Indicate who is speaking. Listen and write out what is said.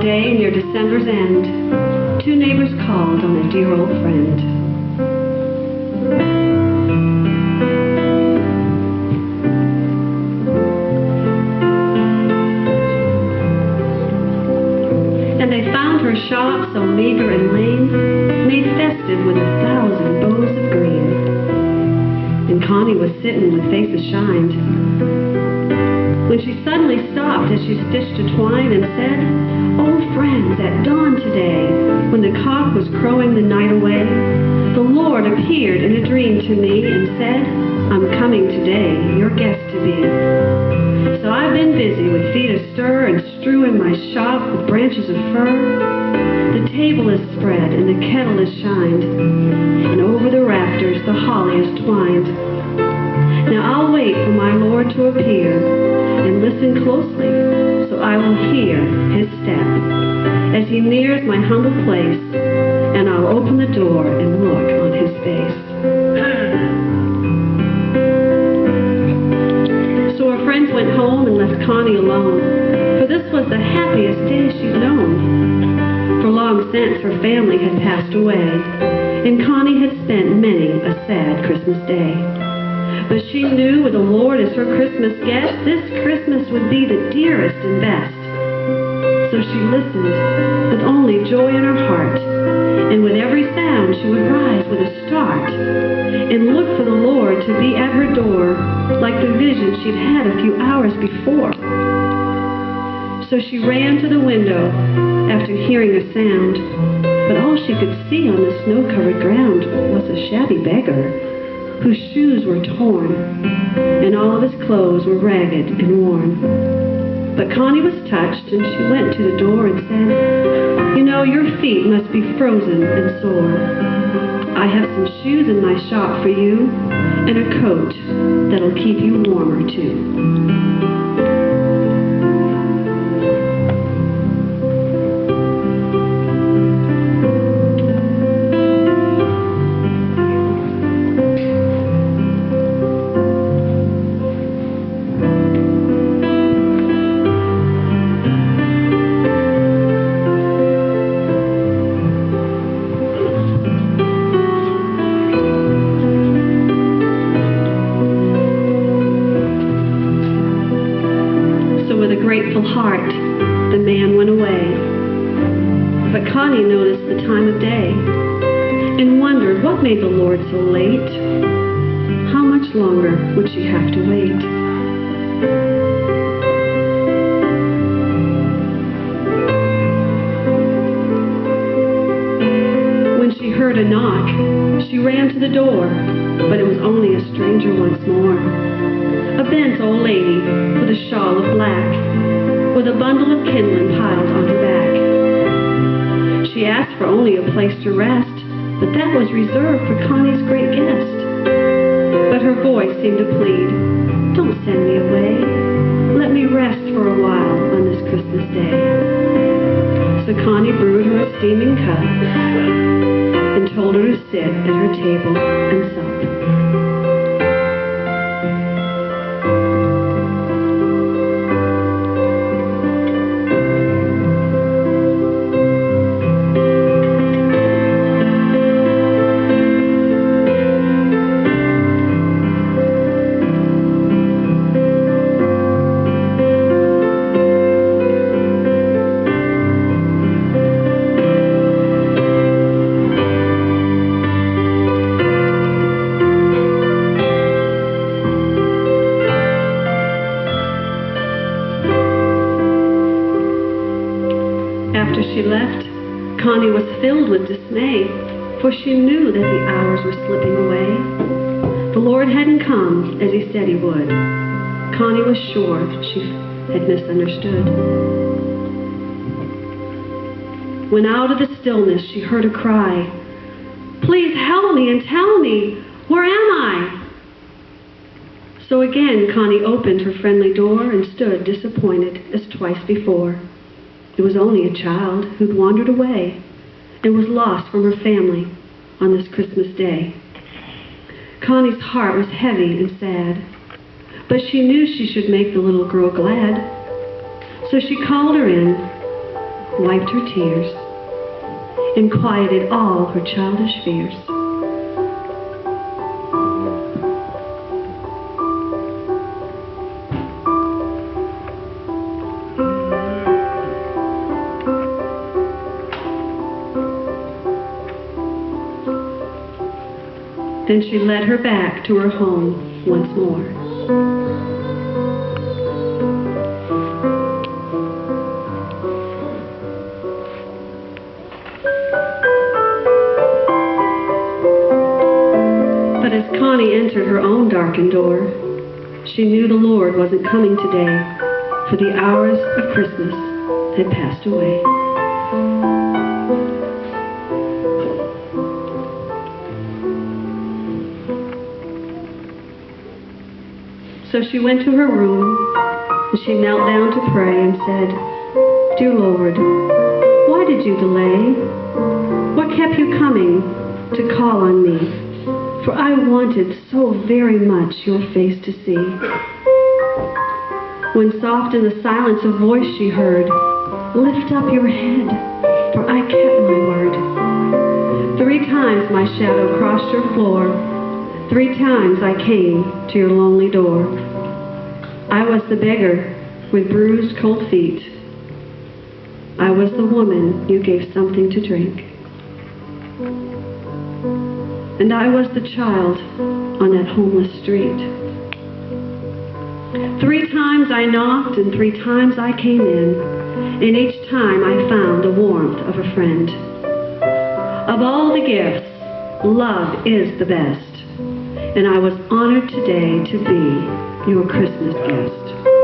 Speaker 1: day near December's end, two neighbors called on a dear old friend. And they found her shop so meager and lame, made festive with 1,000 bows of green. And Connie was sitting with faces shined, when she suddenly stopped as she stitched a twine and said, "Oh friends, at dawn today, when the cock was crowing the night away, the Lord appeared in a dream to me and said, I'm coming today, your guest to be. So I've been busy with feet astir and strewing my shop with branches of fir. The table is spread and the kettle is shined, and over the rafters the holly is twined. Now I'll wait for my Lord to appear, and listen closely, so I will hear his step as he nears my humble place, and I'll open the door and look on his face." So her friends went home and left Connie alone, for this was the happiest day she'd known. For long since her family had passed away, and Connie had spent many a sad Christmas day. But she knew with the Lord as her Christmas guest, this Christmas would be the dearest and best. So she listened with only joy in her heart, and with every sound she would rise with a start, and look for the Lord to be at her door, like the vision she'd had a few hours before. So she ran to the window after hearing a sound, but all she could see on the snow-covered ground was a shabby beggar, whose shoes were torn, and all of his clothes were ragged and worn. But Connie was touched, and she went to the door and said, "You know, your feet must be frozen and sore. I have some shoes in my shop for you, and a coat that'll keep you warmer too." Heart, the man went away. But Connie noticed the time of day and wondered what made the Lord so late. How much longer would she have to wait? When she heard a knock, she ran to the door, but it was only a stranger once more. A bent old lady with a shawl of black, with a bundle of kindling piled on her back. She asked for only a place to rest, but that was reserved for Connie's great guest. But her voice seemed to plead, "Don't send me away. Let me rest for a while on this Christmas day." So Connie brewed her a steaming cup and told her to sit at her table and sup. After she left, Connie was filled with dismay, for she knew that the hours were slipping away. The Lord hadn't come as he said he would. Connie was sure she had misunderstood. When out of the stillness she heard a cry, "Please help me and tell me, where am I?" So again Connie opened her friendly door and stood disappointed as twice before. It was only a child who'd wandered away and was lost from her family on this Christmas day. Connie's heart was heavy and sad, but she knew she should make the little girl glad. So she called her in wiped her tears, and quieted all her childish fears. Then she led her back to her home once more. But as Connie entered her own darkened door, she knew the Lord wasn't coming today, for the hours of Christmas had passed away. So she went to her room, and she knelt down to pray and said, "Dear Lord, why did you delay? What kept you coming to call on me? For I wanted so very much your face to see." When soft in the silence a voice she heard, "Lift up your head, for I kept my word." 3 times my shadow crossed your floor. 3 times I came to your lonely door. I was the beggar with bruised cold feet. I was the woman you gave something to drink. And I was the child on that homeless street. 3 times I knocked and 3 times I came in, and each time I found the warmth of a friend. Of all the gifts, love is the best. And I was honored today to be your Christmas guest.